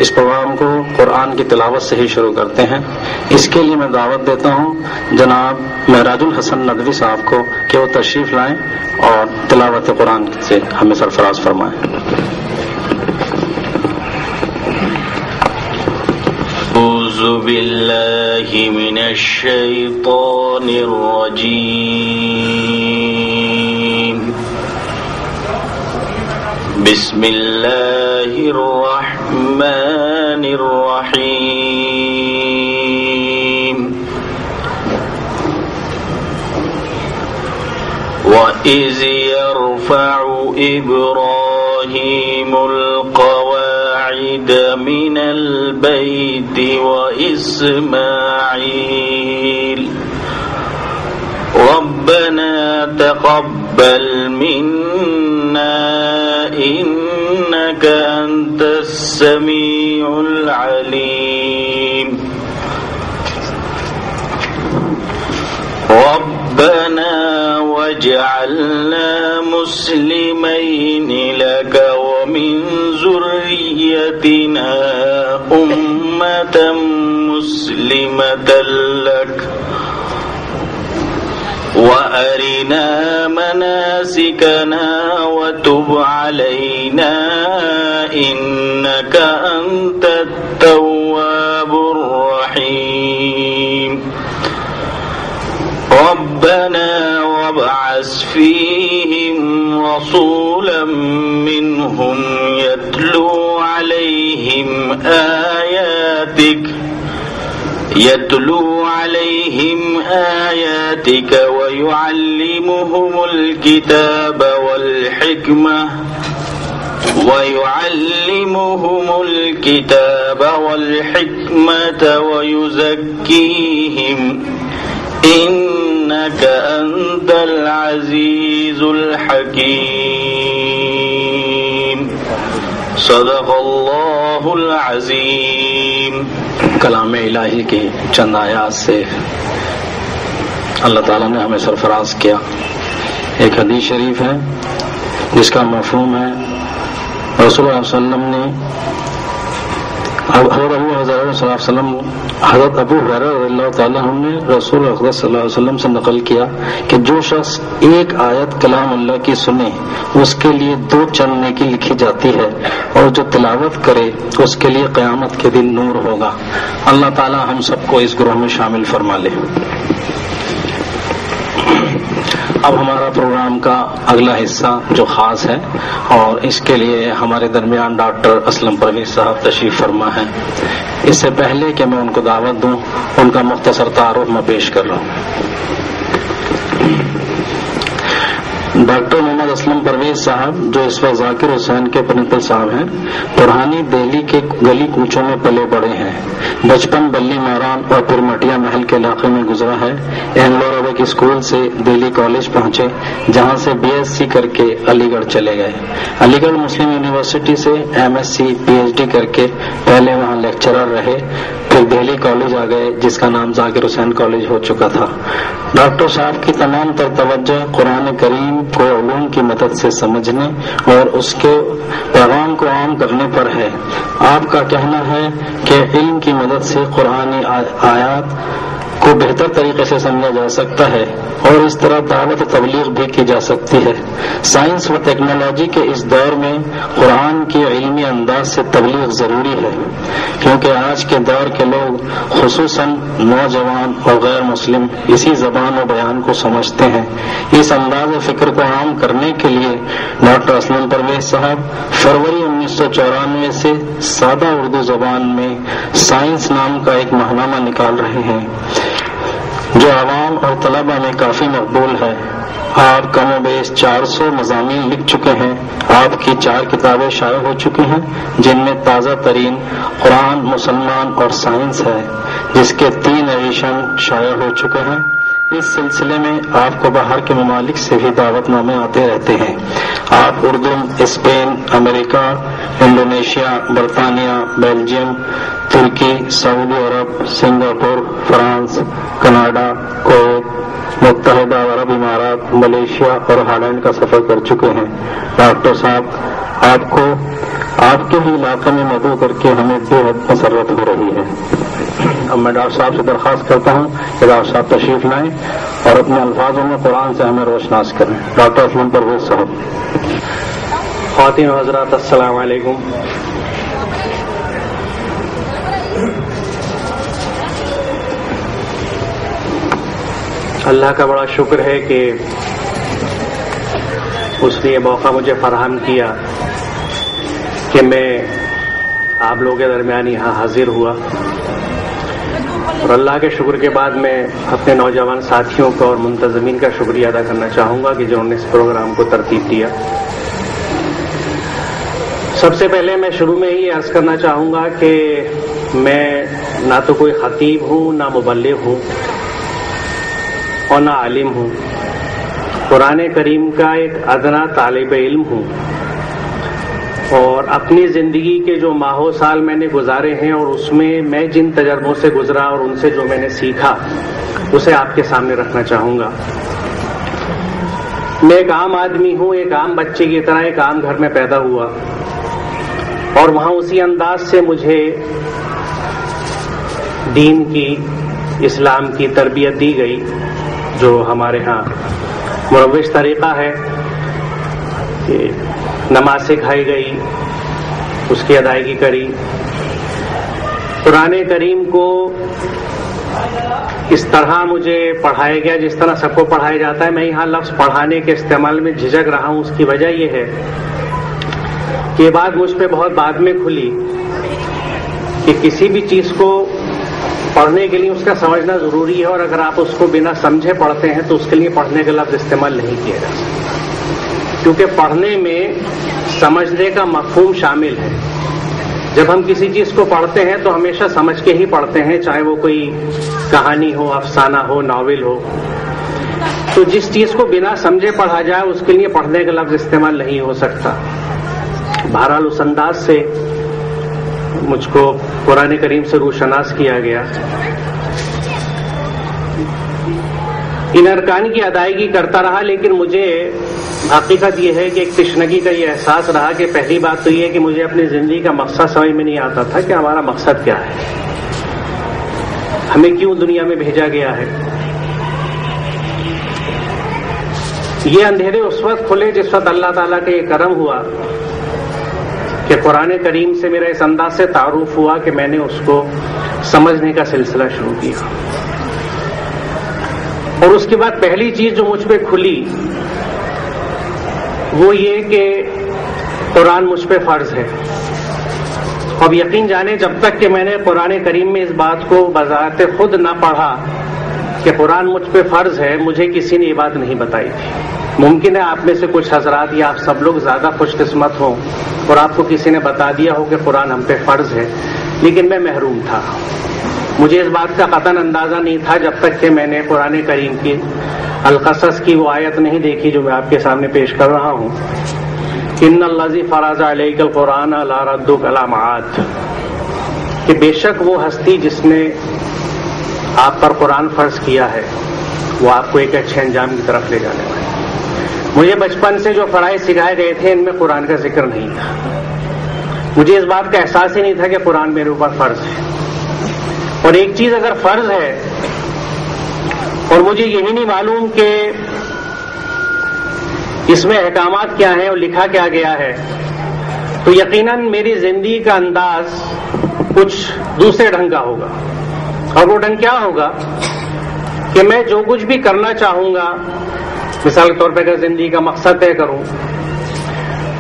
اس programme کو قرآن کی تلاوت سے ہی شروع کرتے ہیں. اس کے لیے میں دعوت دیتا ہوں جناب معراج الحسن ندوی صاحب کو کہ وہ تشریف لائیں اور تلاوت قرآن سے ہمیں سرفراز فرمائیں. اعوذ باللہ من الشیطان الرجیم. بسم اللہ الرحمن الرحیم. وَإِذْ يَرْفَعُ إِبْرَاهِيمُ الْقَوَاعِدَ مِنَ الْبَيْتِ وَإِسْمَاعِيلُ رَبَّنَا تَقَبَّلْ مِنَّا إِنَّكَ أَنْتَ السَّمِيعُ الْعَلِيمُ. رَبَّنَا وَاجْعَلْنَا مُسْلِمَيْنِ لَكَ وَمِنْ ذُرِّيَّتِنَا أُمَّةً مُسْلِمَةً لَكَ وَأَرِنَا مَنَاسِكَنَا وَتُبْ عَلَيْنَا إِنَّكَ أَنْتَ التَّوَّابُ الرَّحِيمُ. رَبَّنَا وَابْعَثْ فِيهِمْ رَسُولًا مِّنْهُمْ يَتْلُو عَلَيْهِمْ آيَاتِكَ وَيُعَلِّمُهُمُ الْكِتَابَ وَالْحِكْمَةَ وَيُزَكِّيهِمْ إِنَّكَ أَنْتَ الْعَزِيزُ الْحَكِيمُ. صدق اللہ العظیم. کلام الہی کی چند آیات سے اللہ تعالیٰ نے ہمیں سرفراز کیا. ایک حدیث شریف ہے جس کا مفہوم ہے رسول اللہ صلی اللہ علیہ وسلم نے حضرت ابو ہریرہ رضی اللہ تعالیٰ عنہ نے رسول اللہ صلی اللہ علیہ وسلم سے نقل کیا کہ جو شخص ایک آیت کلام اللہ کی سنے اس کے لیے 2 چند نیکی لکھی جاتی ہے اور جو تلاوت کرے اس کے لیے قیامت کے دن نور ہوگا. اللہ تعالیٰ ہم سب کو اس گروہ میں شامل فرما لے. اب ہمارا پروگرام کا اگلا حصہ جو خاص ہے اور اس کے لیے ہمارے درمیان ڈاکٹر اسلم پرویز صاحب تشریف فرما ہیں. اس سے پہلے کہ میں ان کو دعوت دوں ان کا مختصر تعارف میں پیش کر رہا ہوں. ڈاکٹر محمد اسلم پرویز صاحب جو اس وقت ذاکر حسین کے پرنسپل صاحب ہیں پرانی دہلی کے گلی کوچوں میں پلے بڑے ہیں. بچپن بلی ماران اور پھر مٹیا محل کے علاقے میں گزرا ہے. اینگلو عربک اسکول سے دہلی کالج پہنچے جہاں سے BSc کر کے علی گڑھ چلے گئے. علی گڑھ مسلم یونیورسٹی سے MSc PhD کر کے پہلے وہاں لیکچرر رہے پھر دہلی کالج آ گئے جس کا نام ذاکر حسین کالج ہو چکا تھا. ڈاکٹر صاحب کی تمام تر توجہ قرآن کریم کو علوم کی مدد سے سمجھنے اور اس کے پیغام کو عام کرنے پر ہے. آپ کا کہنا ہے کہ علم کی مدد سے قرآنی آیات کو بہتر طریقے سے سمجھا جا سکتا ہے اور اس طرح دعوت و تبلیغ بھی کی جا سکتی ہے. سائنس و ٹیکنالوجی کے اس دور میں قرآن کی علمی انداز سے تبلیغ ضروری ہے کیونکہ آج کے دور کے لوگ خصوصاً نوجوان اور غیر مسلم اسی زبان و بیان کو سمجھتے ہیں. اس انداز فکر کو عام کرنے کے لیے ڈاکٹر اسلم پرویز صاحب فروری 1994 سے سادہ اردو زبان میں سائنس نام کا ایک ماہنامہ نکال رہے ہیں جو عوام اور طلبہ میں کافی مقبول ہے. آپ کم و بیش 400 مضامین لکھ چکے ہیں. آپ کی 4 کتابیں شائع ہو چکی ہیں جن میں تازہ ترین قرآن مسلمان اور سائنس ہے جس کے 3 ایڈیشن شائع ہو چکے ہیں. اس سلسلے میں آپ کو باہر کے ممالک سے بھی دعوت نامے آتے رہتے ہیں. آپ اردن، اسپین، امریکہ، انڈونیشیا، برطانیہ، بیلجیم، ترکی، سعودی عرب، سنگاپور، فرانس، کینیڈا، کویت، متحدہ عرب امارات، ملیشیا اور ہالینڈ کا سفر کر چکے ہیں. ڈاکٹر صاحب آپ کو آپ کے ہی علاقے میں مدعو کر کے ہمیں بے حد مسرت ہو رہی ہے۔ اب میں ڈاکٹر صاحب سے درخواست کرتا ہوں کہ ڈاکٹر صاحب تشریف لائیں اور اپنے الفاظوں میں قرآن سے ہمیں روشناس کریں۔ ڈاکٹر اسلم پرویز صاحب۔ خواتین و حضرات السلام علیکم۔ اللہ کا بڑا شکر ہے کہ اس نے یہ موقع مجھے فراہم کیا کہ میں آپ لوگوں کے درمیان یہاں حاضر ہوا، اور اللہ کے شکر کے بعد میں اپنے نوجوان ساتھیوں کا اور منتظمین کا شکریہ ادا کرنا چاہوں گا کہ جنہوں نے اس پروگرام کو ترتیب دیا۔ سب سے پہلے میں شروع میں ہی عرض کرنا چاہوں گا کہ میں نہ تو کوئی خطیب ہوں، نہ مبلغ ہوں اور نہ عالم ہوں، قرآن کریم کا ایک ادنا طالب علم ہوں، اور اپنی زندگی کے جو ماہوں سال میں نے گزارے ہیں اور اس میں جن تجربوں سے گزرا اور ان سے جو میں نے سیکھا اسے آپ کے سامنے رکھنا چاہوں گا۔ میں ایک عام آدمی ہوں، ایک عام بچے کی طرح ایک عام گھر میں پیدا ہوا، اور وہاں اسی انداز سے مجھے دین کی، اسلام کی تربیت دی گئی جو ہمارے ہاں مروج طریقہ ہے کہ نماز سکھائی گئی، اس کی ادائیگی کری، قرآن کریم کو اس طرح مجھے پڑھایا گیا جس طرح سب کو پڑھایا جاتا ہے۔ میں یہاں لفظ پڑھانے کے استعمال میں جھجک رہا ہوں، اس کی وجہ یہ ہے کہ یہ بات مجھ پہ بہت بعد میں کھلی کہ کسی بھی چیز کو پڑھنے کے لیے اس کا سمجھنا ضروری ہے، اور اگر آپ اس کو بنا سمجھے پڑھتے ہیں تو اس کے لیے پڑھنے کا لفظ استعمال نہیں کیا جا سکتا، کیونکہ پڑھنے میں سمجھنے کا مفہوم شامل ہے۔ جب ہم کسی چیز کو پڑھتے ہیں تو ہمیشہ سمجھ کے ہی پڑھتے ہیں، چاہے وہ کوئی کہانی ہو، افسانہ ہو، ناول ہو۔ تو جس چیز کو بنا سمجھے پڑھا جائے اس کے لیے پڑھنے کا لفظ استعمال نہیں ہو سکتا۔ بہرحال اس انداز سے مجھ کو قرآن کریم سے روشناس کیا گیا۔ ان ارکان کی ادائیگی کرتا رہا، لیکن مجھے حقیقت یہ ہے کہ ایک تشنگی کا یہ احساس رہا کہ پہلی بات تو یہ ہے کہ مجھے اپنی زندگی کا مقصد سمجھ میں نہیں آتا تھا کہ ہمارا مقصد کیا ہے، ہمیں کیوں دنیا میں بھیجا گیا ہے۔ یہ اندھیرے اس وقت کھلے جس وقت اللہ تعالیٰ کا یہ کرم ہوا کہ قرآن کریم سے میرا اس انداز سے تعارف ہوا کہ میں نے اس کو سمجھنے کا سلسلہ شروع کیا، اور اس کے بعد پہلی چیز جو مجھ پہ کھلی وہ یہ کہ قرآن مجھ پہ فرض ہے۔ اب یقین جانے جب تک کہ میں نے قرآن کریم میں اس بات کو بذات خود نہ پڑھا کہ قرآن مجھ پہ فرض ہے، مجھے کسی نے یہ بات نہیں بتائی تھی۔ ممکن ہے آپ میں سے کچھ حضرات یا آپ سب لوگ زیادہ خوش قسمت ہوں اور آپ کو کسی نے بتا دیا ہو کہ قرآن ہم پہ فرض ہے، لیکن میں محروم تھا۔ مجھے اس بات کا قطعاً اندازہ نہیں تھا جب تک کہ میں نے قرآن کریم کی القصص کی وہ آیت نہیں دیکھی جو میں آپ کے سامنے پیش کر رہا ہوں، ان الذی فرض علیک القرآن لا ردک الی معاد، کہ بے شک وہ ہستی جس نے آپ پر قرآن فرض کیا ہے وہ آپ کو ایک اچھے انجام کی طرف لے جانے والا ہے۔ مجھے بچپن سے جو فرائض سکھائے گئے تھے ان میں قرآن کا ذکر نہیں تھا، مجھے اس بات کا احساس ہی نہیں تھا کہ قرآن میرے اوپر فرض ہے۔ اور ایک چیز اگر فرض ہے اور مجھے یہی نہیں معلوم کہ اس میں احکامات کیا ہیں اور لکھا کیا گیا ہے، تو یقیناً میری زندگی کا انداز کچھ دوسرے ڈھنگ کا ہوگا۔ اور وہ ڈھنگ کیا ہوگا کہ میں جو کچھ بھی کرنا چاہوں گا، مثال کے طور پہ اگر زندگی کا مقصد طے کروں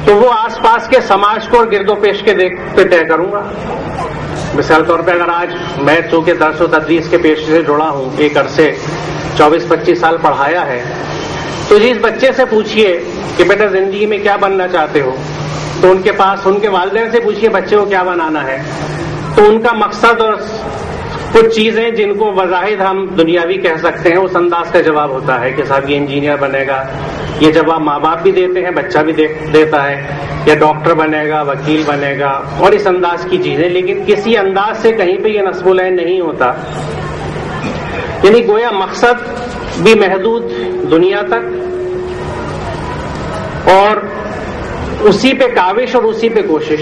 تو وہ آس پاس کے سماج کو اور گرد و پیش کے پہ طے کروں گا۔ مثال کے طور پہ اگر آج میں چونکہ درس و تدریس کے پیشے سے جڑا ہوں، ایک عرصے 24-25 سال پڑھایا ہے، تو جس بچے سے پوچھئے کہ بیٹا زندگی میں کیا بننا چاہتے ہو، تو ان کے پاس ان کے والدین سے پوچھئے بچے کو کیا بنانا ہے، تو ان کا مقصد اور کچھ چیزیں جن کو بظاہر ہم دنیاوی کہہ سکتے ہیں اس انداز کا جواب ہوتا ہے کہ صاحب یہ انجینئر بنے گا۔ یہ جواب ماں باپ بھی دیتے ہیں، بچہ بھی دیتا ہے، یا ڈاکٹر بنے گا، وکیل بنے گا، اور اس انداز کی چیزیں، لیکن کسی انداز سے کہیں پہ یہ نصب العین نہیں ہوتا۔ یعنی گویا مقصد بھی محدود دنیا تک، اور اسی پہ کاوش اور اسی پہ کوشش.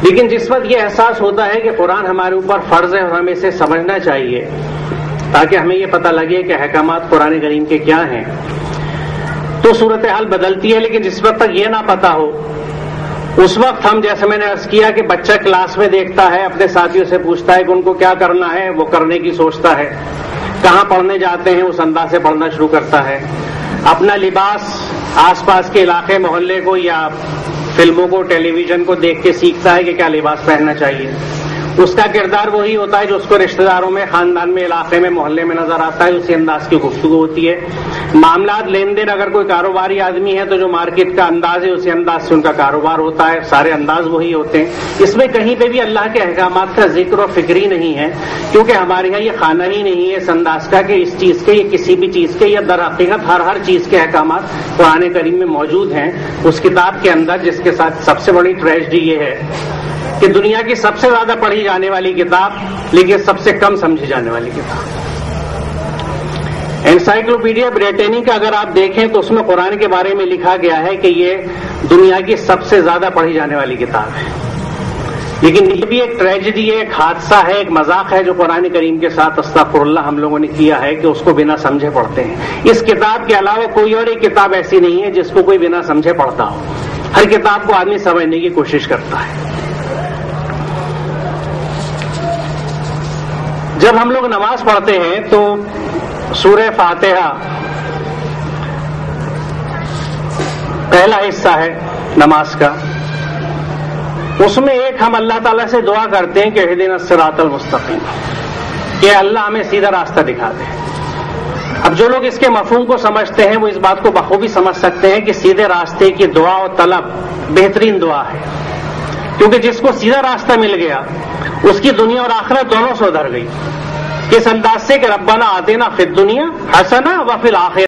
لیکن جس وقت یہ احساس ہوتا ہے کہ قرآن ہمارے اوپر فرض ہے اور ہمیں اسے سمجھنا چاہیے تاکہ ہمیں یہ پتہ لگے کہ احکامات قرآن کریم کے کیا ہیں، تو صورتحال بدلتی ہے. لیکن جس وقت تک یہ نہ پتہ ہو اس وقت ہم، جیسے میں نے عرض کیا کہ بچہ کلاس میں دیکھتا ہے، اپنے ساتھیوں سے پوچھتا ہے کہ ان کو کیا کرنا ہے، وہ کرنے کی سوچتا ہے، کہاں پڑھنے جاتے ہیں اس انداز سے پڑھنا شروع کرتا ہے، اپنا لباس آس پاس کے علاقے محلے کو یا فلموں کو ٹیلی ویژن کو دیکھ کے سیکھتا ہے کہ کیا لباس پہننا چاہیے. اس کا کردار وہی ہوتا ہے جو اس کو رشتہ داروں میں، خاندان میں، علاقے میں، محلے میں نظر آتا ہے، اسی انداز کی گفتگو ہوتی ہے. معاملات، لین دین، اگر کوئی کاروباری آدمی ہے تو جو مارکیٹ کا انداز ہے اسی انداز سے ان کا کاروبار ہوتا ہے، سارے انداز وہی ہوتے ہیں. اس میں کہیں پہ بھی اللہ کے احکامات کا ذکر و فکر ہی نہیں ہے، کیونکہ ہمارے یہاں یہ خانہ ہی نہیں ہے اس انداز کا کہ اس چیز کے یا کسی بھی چیز کے یا در حقیقت ہر چیز کے احکامات قرآن کریم میں موجود ہیں اس کتاب کے اندر، جس کے ساتھ سب سے بڑی ٹریجڈی یہ ہے کہ دنیا کی سب سے زیادہ پڑھی جانے والی کتاب لیکن سب سے کم سمجھی جانے والی کتاب. انسائکلوپیڈیا بریٹینیکا اگر آپ دیکھیں تو اس میں قرآن کے بارے میں لکھا گیا ہے کہ یہ دنیا کی سب سے زیادہ پڑھی جانے والی کتاب ہے. لیکن یہ بھی ایک ٹریجڈی ہے، ایک حادثہ ہے، ایک مذاق ہے جو قرآن کریم کے ساتھ استغفر اللہ ہم لوگوں نے کیا ہے کہ اس کو بنا سمجھے پڑھتے ہیں. اس کتاب کے علاوہ کوئی اور ایک کتاب ایسی نہیں ہے جس کو کوئی بنا سمجھے پڑھتا ہو. ہر کتاب کو آدمی سمجھنے کی کوشش کرتا ہے. جب ہم لوگ نماز پڑھتے ہیں تو سورہ فاتحہ پہلا حصہ ہے نماز کا، اس میں ایک ہم اللہ تعالیٰ سے دعا کرتے ہیں کہ اہدنا الصراط المستقیم، کہ اللہ ہمیں سیدھا راستہ دکھا دے. اب جو لوگ اس کے مفہوم کو سمجھتے ہیں وہ اس بات کو بخوبی سمجھ سکتے ہیں کہ سیدھے راستے کی دعا و طلب بہترین دعا ہے، کیونکہ جس کو سیدھا راستہ مل گیا اس کی دنیا اور آخرت دونوں سدھر گئی. کس انداز سے کہ ربنا آتنا فی الدنیا حسنہ وفی الآخرہ